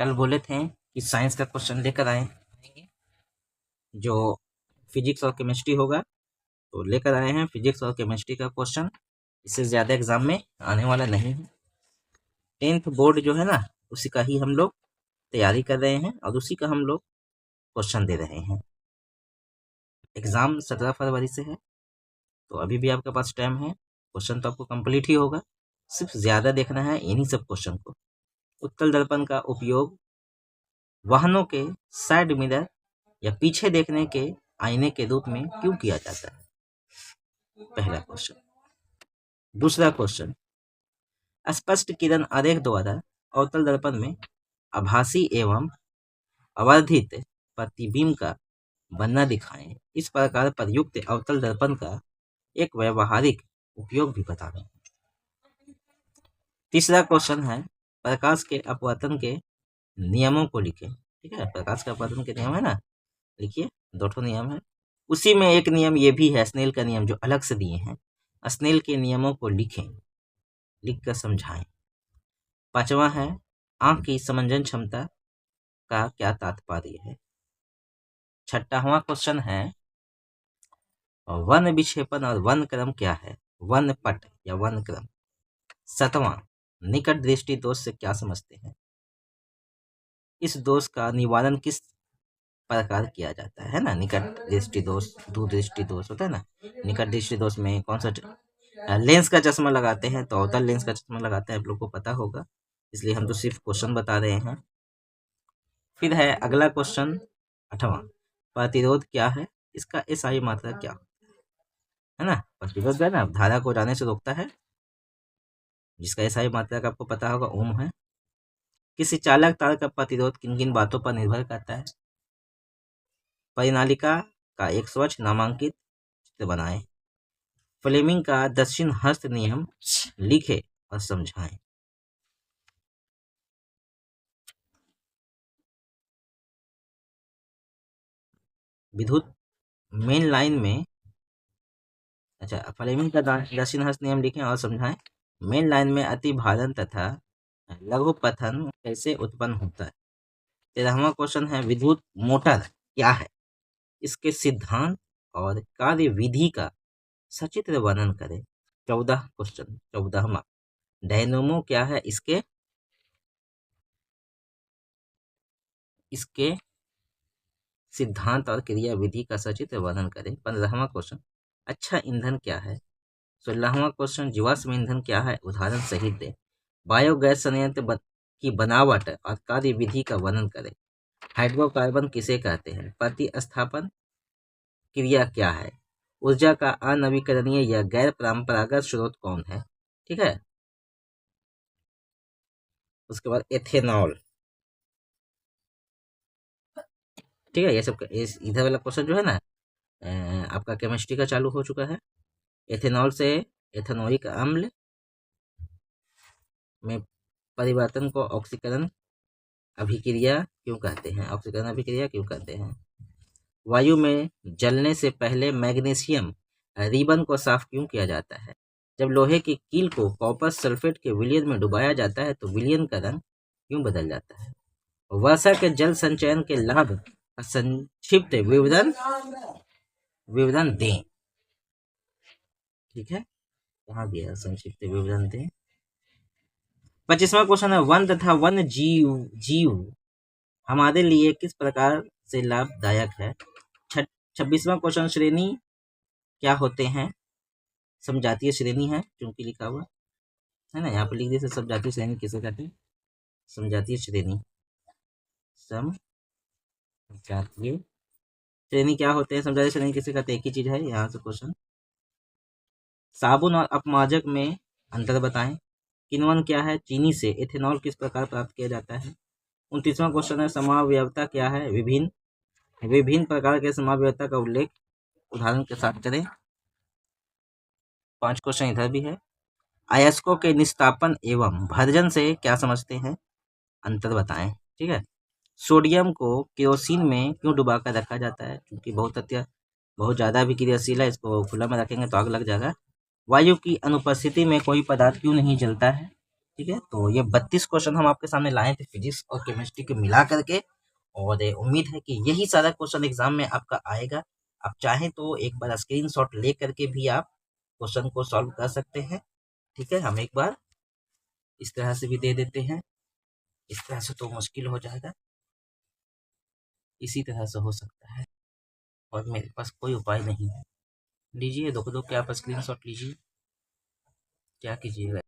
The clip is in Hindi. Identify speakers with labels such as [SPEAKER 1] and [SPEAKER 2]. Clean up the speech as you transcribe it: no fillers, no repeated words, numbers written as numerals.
[SPEAKER 1] कल बोले थे कि साइंस का क्वेश्चन लेकर आएंगे जो फिजिक्स और केमिस्ट्री होगा, तो लेकर आए हैं फिजिक्स और केमिस्ट्री का क्वेश्चन। इससे ज़्यादा एग्जाम में आने वाला नहीं है। 10th बोर्ड जो है ना, उसी का ही हम लोग तैयारी कर रहे हैं और उसी का हम लोग क्वेश्चन दे रहे हैं। एग्ज़ाम 17 फरवरी से है, तो अभी भी आपके पास टाइम है। क्वेश्चन तो आपको कंप्लीट ही होगा, सिर्फ ज़्यादा देखना है इन्हीं सब क्वेश्चन को। उत्तल दर्पण का उपयोग वाहनों के साइड मिरर या पीछे देखने के आईने के रूप में क्यों किया जाता है? पहला क्वेश्चन। दूसरा क्वेश्चन, स्पष्ट किरण आरेख द्वारा अवतल दर्पण में आभासी एवं अवर्धित प्रतिबिंब का बनना दिखाएं। इस प्रकार प्रयुक्त अवतल दर्पण का एक व्यवहारिक उपयोग भी बताएं। तीसरा क्वेश्चन है, प्रकाश के अपवर्तन के नियमों को लिखें। ठीक है, प्रकाश के अपवर्तन के नियम है ना, लिखिए। 2 नियम है, उसी में एक नियम ये भी है, स्नेल का नियम, जो अलग से दिए हैं। स्नेल के नियमों को लिखें, लिखकर समझाएं। 5वां है, आंख की समंजन क्षमता का क्या तात्पर्य है? 6वां क्वेश्चन है, वन विक्षेपण और वन क्रम क्या है? वन पट या वन क्रम। 7वां, निकट दृष्टि दोष से क्या समझते हैं? इस दोष का निवारण किस प्रकार किया जाता है ना? निकट दृष्टि दोष, दूर दृष्टि दोष होता है ना। निकट दृष्टि दोष में कौन सा लेंस का चश्मा लगाते हैं, तो अवतल लेंस का चश्मा लगाते हैं, आप लोग को पता होगा, इसलिए हम तो सिर्फ क्वेश्चन बता रहे हैं। फिर है अगला क्वेश्चन 8वां, प्रतिरोध क्या है? इसका एसआई मात्रा क्या है ना? प्रतिरोध है ना, धारा को जाने से रोकता है, जिसका एसआई मात्रा का आपको पता होगा, ओम है। किसी चालक तार का प्रतिरोध किन किन बातों पर निर्भर करता है? परिनालिका का एक स्वच्छ नामांकित चित्र बनाएं। फ्लेमिंग का दक्षिण हस्त नियम लिखे और समझाएं। विद्युत मेन लाइन में, अच्छा, फ्लेमिंग का दक्षिण हस्त नियम लिखें और समझाएं। मेन लाइन में अति भारण तथा लघु पतन कैसे उत्पन्न होता है? 13वां क्वेश्चन है, विद्युत मोटर क्या है? इसके सिद्धांत और कार्य विधि का सचित्र वर्णन करें। 14वां, डायनेमो क्या है? इसके सिद्धांत और क्रिया विधि का सचित्र वर्णन करें। 15वां क्वेश्चन, अच्छा ईंधन क्या है? 16वां क्वेश्चन, जीवाश्म ईंधन क्या है? उदाहरण सहित दे। बायोगैस संयंत्र की बनावट और कार्य विधि का वर्णन करें। हाइड्रोकार्बन किसे कहते हैं? प्रतिस्थापन क्रिया क्या है? ऊर्जा का अनवीकरणीय या गैर परंपरागत स्रोत कौन है? ठीक है, उसके बाद एथेनॉल। ठीक है, ये सब इधर वाला क्वेश्चन जो है ना, आपका केमिस्ट्री का चालू हो चुका है। एथेनॉल से एथेनोइक अम्ल में परिवर्तन को ऑक्सीकरण अभिक्रिया क्यों कहते हैं? ऑक्सीकरण अभिक्रिया क्यों कहते हैं? वायु में जलने से पहले मैग्नीशियम रिबन को साफ क्यों किया जाता है? जब लोहे की कील को कॉपर सल्फेट के विलयन में डुबाया जाता है तो विलयन का रंग क्यों बदल जाता है? वर्षा के जल संचयन के लाभ का संक्षिप्त विवरण दें। ठीक है, कहाँ दिया? संक्षिप्त विवरण दें। 25वां क्वेश्चन है, वन तथा वन जीव हमारे लिए किस प्रकार से लाभदायक है? 26वां क्वेश्चन, श्रेणी क्या होते हैं? समजातीय श्रेणी है, क्योंकि लिखा हुआ है ना, यहाँ पर लिख दिया। समजातीय श्रेणी किसे कहते हैं? समजातीय श्रेणी, समजातीय श्रेणी क्या होते हैं? समजातीय श्रेणी किसे कहते हैं? एक ही चीज है, यहाँ से क्वेश्चन। साबुन और अपमार्जक में अंतर बताएं। किण्वन क्या है? चीनी से एथेनॉल किस प्रकार प्राप्त किया जाता है? 29वां क्वेश्चन है, समावयवता क्या है? विभिन्न प्रकार के समावयवता का उल्लेख उदाहरण के साथ करें। 5 क्वेश्चन इधर भी है। अयस्कों के निस्तापन एवं भर्जन से क्या समझते हैं? अंतर बताएं। ठीक है, सोडियम को केरोसिन में क्यों डुबा कर रखा जाता है? क्योंकि बहुत ज़्यादा भी क्रियाशील है, इसको खुला में रखेंगे तो आग लग जाएगा। वायु की अनुपस्थिति में कोई पदार्थ क्यों नहीं जलता है? ठीक है, तो ये 32 क्वेश्चन हम आपके सामने लाए थे फिजिक्स और केमिस्ट्री के मिला करके, और उम्मीद है कि यही सारा क्वेश्चन एग्जाम में आपका आएगा। आप चाहें तो एक बार स्क्रीनशॉट ले करके भी आप क्वेश्चन को सॉल्व कर सकते हैं। ठीक है, हम एक बार इस तरह से भी दे देते हैं, इस तरह से तो मुश्किल हो जाएगा, इसी तरह से हो सकता है, और मेरे पास कोई उपाय नहीं है। लीजिए, दो दो के आप स्क्रीनशॉट लीजिए, क्या कीजिएगा।